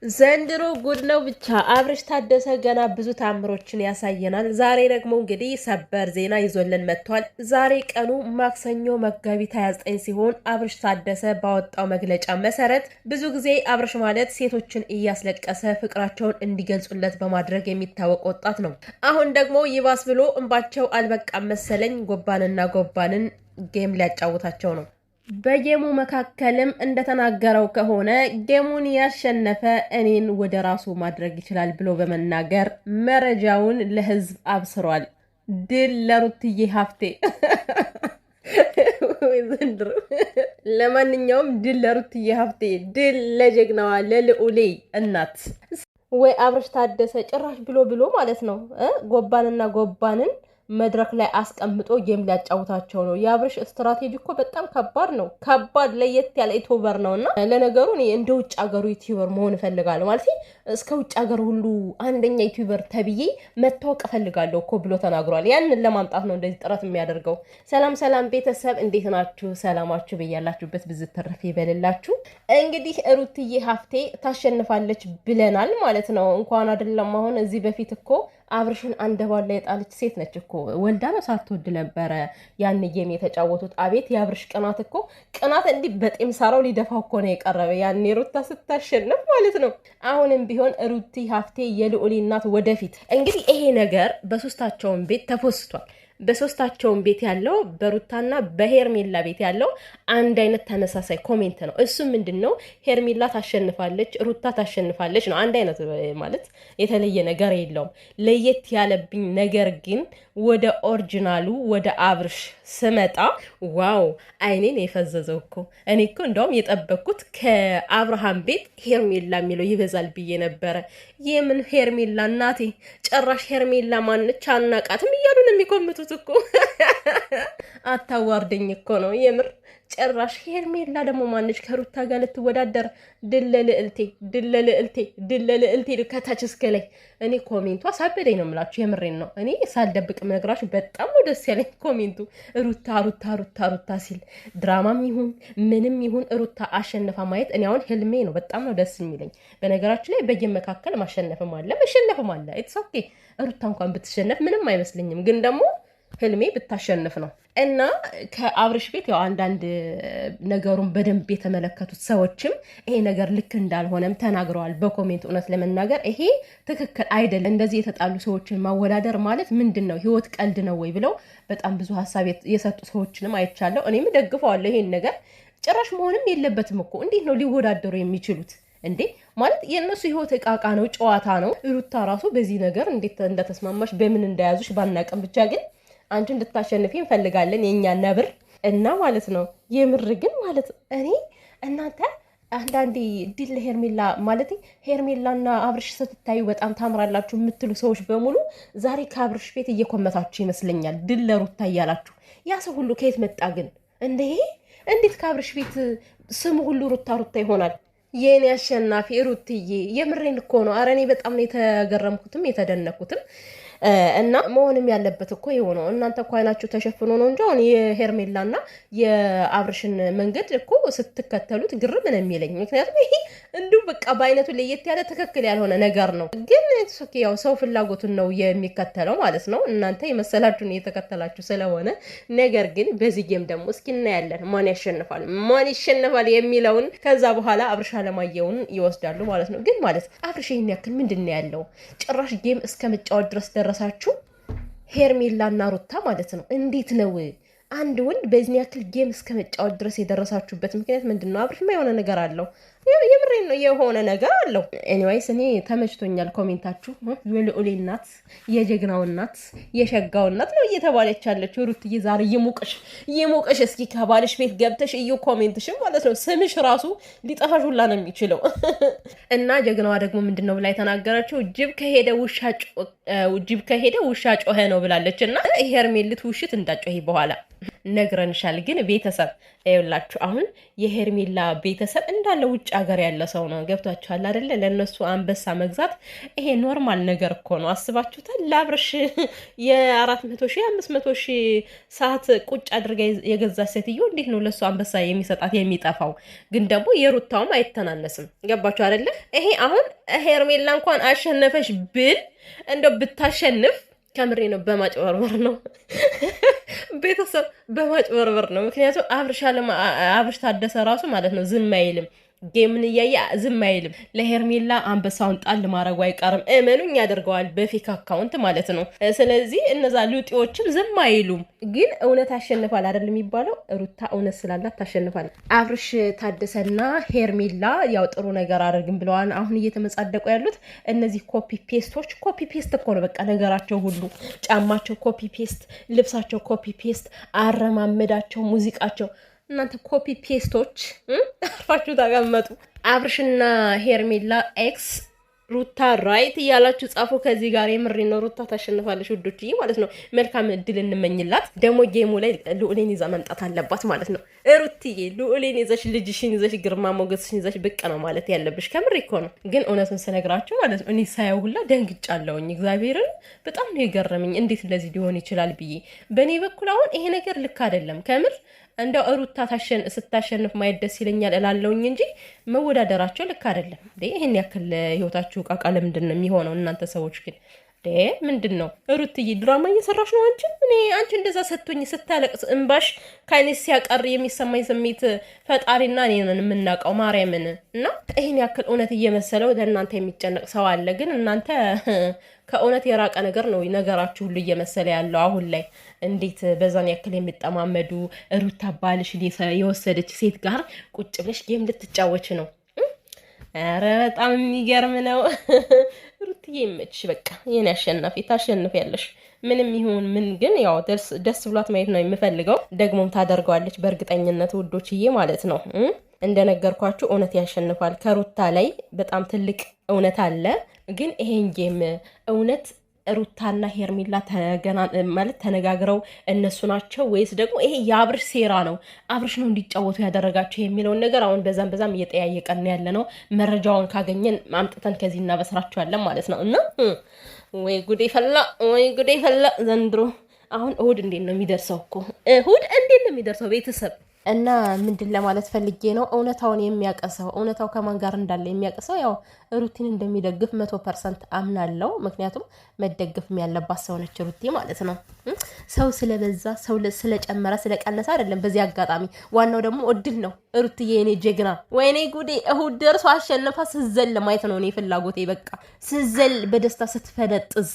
ዘንድሮ ጉድ ነው ብቻ አብርሽ ታደሰ ገና ብዙ ታምሮችን ያሳየናል። ዛሬ ደግሞ እንግዲህ ሰበር ዜና ይዞልን መጥቷል። ዛሬ ቀኑ ማክሰኞ መጋቢት 29 ሲሆን አብርሽ ታደሰ ባወጣው መግለጫ መሰረት ብዙ ጊዜ አብርሽ ማለት ሴቶችን እያስለቀሰ ፍቅራቸውን እንዲገልጹለት በማድረግ የሚታወቅ ወጣት ነው። አሁን ደግሞ ይባስ ብሎ እንባቸው አልበቃም መሰለኝ ጎባንና ጎባንን ጌም ሊያጫውታቸው ነው። በጌሙ መካከልም እንደተናገረው ከሆነ ጌሙን ያሸነፈ እኔን ወደ ራሱ ማድረግ ይችላል ብሎ በመናገር መረጃውን ለሕዝብ አብስሯል። ድል ለሩትዬ ሀፍቴ። ለማንኛውም ድል ለሩትዬ ሀፍቴ፣ ድል ለጀግናዋ ለልዑሌ እናት። ወይ አብርሽ ታደሰ ጭራሽ ብሎ ማለት ነው ጎባንና ጎባንን መድረክ ላይ አስቀምጦ ጌም ሊያጫውታቸው ነው። የአብርሽ ስትራቴጂ እኮ በጣም ከባድ ነው። ከባድ ለየት ያለ ዩቲዩበር ነውና ለነገሩ እኔ እንደ ውጭ ሀገሩ ዩቲዩበር መሆን እፈልጋለሁ ማለት እስከ ውጭ ሀገር ሁሉ አንደኛ ዩቲዩበር ተብዬ መታወቅ እፈልጋለሁ እኮ ብሎ ተናግሯል። ያንን ለማምጣት ነው እንደዚህ ጥረት የሚያደርገው። ሰላም ቤተሰብ እንዴት ናችሁ? ሰላማችሁ በያላችሁበት ብዝት ተረፍ ይበልላችሁ። እንግዲህ ሩትዬ ሀፍቴ ታሸንፋለች ብለናል ማለት ነው። እንኳን አይደለም አሁን እዚህ በፊት እኮ አብርሽን አንደባላ የጣለች ሴት ነች እኮ። ወልዳ ነው ሳትወድ ነበረ ያን ጌም የተጫወቱት። አቤት የአብርሽ ቅናት እኮ ቅናት እንዲህ በጤም ሳራው ሊደፋው እኮ ነው የቀረበ ያኔ ሩታ ስታሸንፍ ማለት ነው። አሁንም ቢሆን ሩቲ ሀፍቴ የልዑል እናት ወደፊት። እንግዲህ ይሄ ነገር በሶስታቸውን ቤት ተፖስቷል። በሶስታቸውን ቤት ያለው በሩታና በሄርሜላ ቤት ያለው አንድ አይነት ተመሳሳይ ኮሜንት ነው። እሱ ምንድነው? ሄርሜላ ታሸንፋለች፣ ሩታ ታሸንፋለች ነው። አንድ አይነት ማለት የተለየ ነገር የለውም። ለየት ያለብኝ ነገር ግን ወደ ኦሪጂናሉ ወደ አብርሽ ስመጣ ዋው አይኔን የፈዘዘው እኮ። እኔ እኮ እንደውም የጠበቅኩት ከአብርሃም ቤት ሄርሜላ የሚለው ይበዛል ብዬ ነበረ። የምን ሄርሜላ እናቴ፣ ጭራሽ ሄርሜላ ማነች አናቃትም እያሉ ነው የሚኮምቱት እኮ። አታዋርደኝ እኮ ነው የምር። ጭራሽ ሄርሜላ ደግሞ ማነች ከሩታ ጋር ልትወዳደር? ድለልዕልቴ ድለልዕልቴ ድለልዕልቴ ከታች እስከ ላይ። እኔ ኮሜንቱ አሳበደኝ ነው የምላችሁ፣ የምሬን ነው። እኔ ሳልደብቅ መነግራችሁ በጣም ነው ደስ ያለኝ ኮሜንቱ። ሩታ ሩታ ሩታ ሩታ ሲል ድራማም ይሁን ምንም ይሁን ሩታ አሸነፋ ማየት እኔ አሁን ህልሜ ነው። በጣም ነው ደስ የሚለኝ። በነገራችሁ ላይ በጌም መካከል ማሸነፍም አለ መሸነፍም አለ። ኢትስ ኦኬ። ሩታ እንኳን ብትሸነፍ ምንም አይመስልኝም፣ ግን ደግሞ ህልሜ ብታሸንፍ ነው። እና ከአብርሽ ቤት ያው አንዳንድ ነገሩን በደንብ የተመለከቱት ሰዎችም ይሄ ነገር ልክ እንዳልሆነም ተናግረዋል በኮሜንት። እውነት ለመናገር ይሄ ትክክል አይደለም። እንደዚህ የተጣሉ ሰዎችን ማወዳደር ማለት ምንድን ነው? ህይወት ቀልድ ነው ወይ ብለው በጣም ብዙ ሀሳብ የሰጡ ሰዎችንም አይቻለሁ። እኔም ደግፈዋለሁ ይሄን ነገር። ጭራሽ መሆንም የለበትም እኮ። እንዴት ነው ሊወዳደሩ የሚችሉት እንዴ? ማለት የእነሱ ህይወት እቃቃ ነው፣ ጨዋታ ነው። ሩታ ራሱ በዚህ ነገር እንዴት እንደተስማማሽ በምን እንደያዙሽ ባናቅም ብቻ ግን አንቺ እንድታሸንፊ እንፈልጋለን የኛ ነብር እና ማለት ነው። የምር ግን ማለት እኔ እናንተ አንዳንዴ ድል ሄርሜላ ማለት ሄርሜላና አብርሽ ስትታዩ በጣም ታምራላችሁ የምትሉ ሰዎች በሙሉ ዛሬ ከአብርሽ ቤት እየኮመታችሁ ይመስለኛል። ድል ለሩታ እያላችሁ ያ ሰው ሁሉ ከየት መጣ ግን እንዴ? እንዴት ከአብርሽ ቤት ስሙ ሁሉ ሩታ ሩታ ይሆናል? የኔ አሸናፊ ሩትዬ፣ የምሬን እኮ ነው። አረ እኔ በጣም ነው የተገረምኩትም የተደነኩትም። እና መሆንም ያለበት እኮ የሆነው እናንተ እኮ አይናችሁ ተሸፍኖ ነው እንጂ አሁን የሄርሜላና የአብርሽን መንገድ እኮ ስትከተሉት ግርም ነው የሚለኝ። ምክንያቱም ይሄ እንዲሁ በቃ በአይነቱ ለየት ያለ ትክክል ያልሆነ ነገር ነው። ግን ያው ሰው ፍላጎቱን ነው የሚከተለው ማለት ነው። እናንተ የመሰላችሁን እየተከተላችሁ ስለሆነ፣ ነገር ግን በዚህ ጌም ደግሞ እስኪ እናያለን ማን ይሸነፋል የሚለውን። ከዛ በኋላ አብርሽ አለማየሁን ይወስዳሉ ማለት ነው። ግን ማለት አብርሽ ይሄን ያክል ምንድን ነው ያለው? ጭራሽ ጌም እስከ መጫወት ድረስ ደረሳችሁ። ሄርሜላና ሩታ ማለት ነው። እንዴት ነው አንድ ወንድ በዚህ ያክል ጌም እስከ መጫወት ድረስ የደረሳችሁበት ምክንያት ምንድን ነው? አብርሽ የሆነ ነገር አለው። የምሬን ነው፣ የሆነ ነገር አለው። ኤኒዌይስ እኔ ተመችቶኛል ኮሜንታችሁ። የልዑሌ እናት፣ የጀግናው እናት፣ የሸጋው እናት ነው እየተባለች ያለችው ሩትዬ። ዛሬ ይሙቅሽ እስኪ ከባልሽ ቤት ገብተሽ እዩ ኮሜንትሽም ማለት ነው። ስምሽ ራሱ ሊጠፋሽ ሁላ ነው የሚችለው። እና ጀግናዋ ደግሞ ምንድን ነው ብላ የተናገረችው? ጅብ ከሄደ ውሻ ጮኸ ነው ብላለች። እና ሄርሜልት ውሽት እንዳጮሄ በኋላ ነግረንሻል። ግን ቤተሰብ ይኸውላችሁ አሁን የሄርሜላ ቤተሰብ እንዳለ ውጭ ሀገር ያለ ሰው ነው። ገብቷችኋል አይደለ? ለእነሱ አንበሳ መግዛት ይሄ ኖርማል ነገር እኮ ነው። አስባችሁታል? ለአብርሽ የ400,000 500,000 ሰዓት ቁጭ አድርጋ የገዛች ሴትዮ እንዴት ነው ለእሱ አንበሳ የሚሰጣት የሚጠፋው? ግን ደግሞ የሩታውም አይተናነስም። ገባችሁ አይደለ? ይሄ አሁን ሄርሜላ እንኳን አሸነፈሽ ብል እንደው ብታሸንፍ ከምሬ ነው በማጭበርበር ነው ቤተሰብ በማጭበርበር ነው። ምክንያቱም አብርሽ ታደሰ ራሱ ማለት ነው ዝም አይልም። ጌምን እያየ ዝም አይልም። ለሄርሜላ አንበሳውን ጣል ማድረጉ አይቀርም። እመኑኝ ያደርገዋል፣ በፌክ አካውንት ማለት ነው። ስለዚህ እነዛ ሉጢዎችም ዝም አይሉም። ግን እውነት ያሸንፋል አይደል የሚባለው? ሩታ እውነት ስላላት ታሸንፋል። አብርሽ ታደሰና ሄርሜላ ያው ጥሩ ነገር አድርግም ብለዋል። አሁን እየተመጻደቁ ያሉት እነዚህ ኮፒ ፔስቶች። ኮፒ ፔስት እኮ ነው በቃ ነገራቸው ሁሉ። ጫማቸው ኮፒ ፔስት፣ ልብሳቸው ኮፒ ፔስት፣ አረማመዳቸው፣ ሙዚቃቸው እናንተ ኮፒ ፔስቶች አርፋችሁ ተቀመጡ። አብርሽና ሄርሜላ ኤክስ ሩታ ራይት እያላችሁ ጻፉ። ከዚህ ጋር የምሬ ነው። ሩታ ታሸንፋለች ውዶች ማለት ነው። መልካም እድል እንመኝላት። ደግሞ ጌሙ ላይ ልዑሌን ይዛ መምጣት አለባት ማለት ነው። ሩትዬ ልዑሌን ይዘሽ ልጅሽን ይዘሽ ግርማ ሞገስሽን ይዘሽ ብቅ ነው ማለት ያለብሽ። ከምሬ እኮ ነው። ግን እውነቱን ስነግራችሁ ማለት ነው እኔ ሳየው ሁላ ደንግጫለሁኝ። እግዚአብሔርን በጣም ነው የገረመኝ። እንዴት እንደዚህ ሊሆን ይችላል ብዬ በእኔ በኩል አሁን ይሄ ነገር ልክ አይደለም ከምር እንደው ሩታ ስታሸንፍ ማየት ደስ ይለኛል እላለውኝ እንጂ መወዳደራቸው ልክ አይደለም። ይሄን ያክል ህይወታችሁ ቃቃ ለምንድን ነው የሚሆነው? እናንተ ሰዎች ግን ምንድን ነው? ሩትዬ ድራማ እየሰራሽ ነው አንቺ። አንቺ እንደዛ ሰጥቶኝ ስታለቅስ እንባሽ ከአይኔ ሲያቀር የሚሰማኝ ስሜት ፈጣሪና እኔ ነን የምናውቀው ማርያምን። እና ይሄን ያክል እውነት እየመሰለው ለእናንተ የሚጨነቅ ሰው አለ። ግን እናንተ ከእውነት የራቀ ነገር ነው ነገራችሁ ሁሉ እየመሰለ ያለው አሁን ላይ። እንዴት በዛን ያክል የሚጠማመዱ ሩታ ባልሽን የወሰደች ሴት ጋር ቁጭ ብለሽ ጌም ልትጫወች ነው? ኧረ በጣም የሚገርም ነው። ሩትዬ ይመችሽ። በቃ የኔ አሸናፊ ታሸንፊያለሽ። ምንም ይሁን ምን ግን ያው ደስ ብሏት ማየት ነው የምፈልገው። ደግሞም ታደርገዋለች በእርግጠኝነት ውዶችዬ ማለት ነው። እንደነገርኳችሁ እውነት ያሸንፋል። ከሩታ ላይ በጣም ትልቅ እውነት አለ። ግን ይሄን ጌም እውነት ሩታና ሄርሜላ ማለት ተነጋግረው እነሱ ናቸው ወይስ ደግሞ ይሄ የአብርሽ ሴራ ነው? አብርሽ ነው እንዲጫወቱ ያደረጋቸው የሚለውን ነገር አሁን በዛም እየጠያየቀን ያለ ነው። መረጃውን ካገኘን አምጥተን ከዚህ እናበስራቸዋለን ማለት ነው። እና ወይ ጉዴ ፈላ፣ ወይ ጉዴ ፈላ ዘንድሮ። አሁን እሁድ እንዴት ነው የሚደርሰው እኮ እሁድ እንዴት ነው የሚደርሰው ቤተሰብ? እና ምንድን ለማለት ፈልጌ ነው፣ እውነታውን የሚያቀሰው እውነታው ከማን ጋር እንዳለ የሚያቀሰው ያው ሩቲን እንደሚደግፍ 100% አምናለው። ምክንያቱም መደገፍም ያለባት ሰው ነች ሩቲ ማለት ነው። ሰው ስለበዛ ሰው ስለጨመረ ስለቀነሰ አይደለም። በዚህ አጋጣሚ ዋናው ደግሞ እድል ነው። ሩቲዬ የኔ ጀግና፣ ወይኔ ጉዴ እሁድ ደርሶ አሸንፋ ስዘል ማየት ነው እኔ ፍላጎቴ። በቃ ስዘል በደስታ ስትፈነጥዝ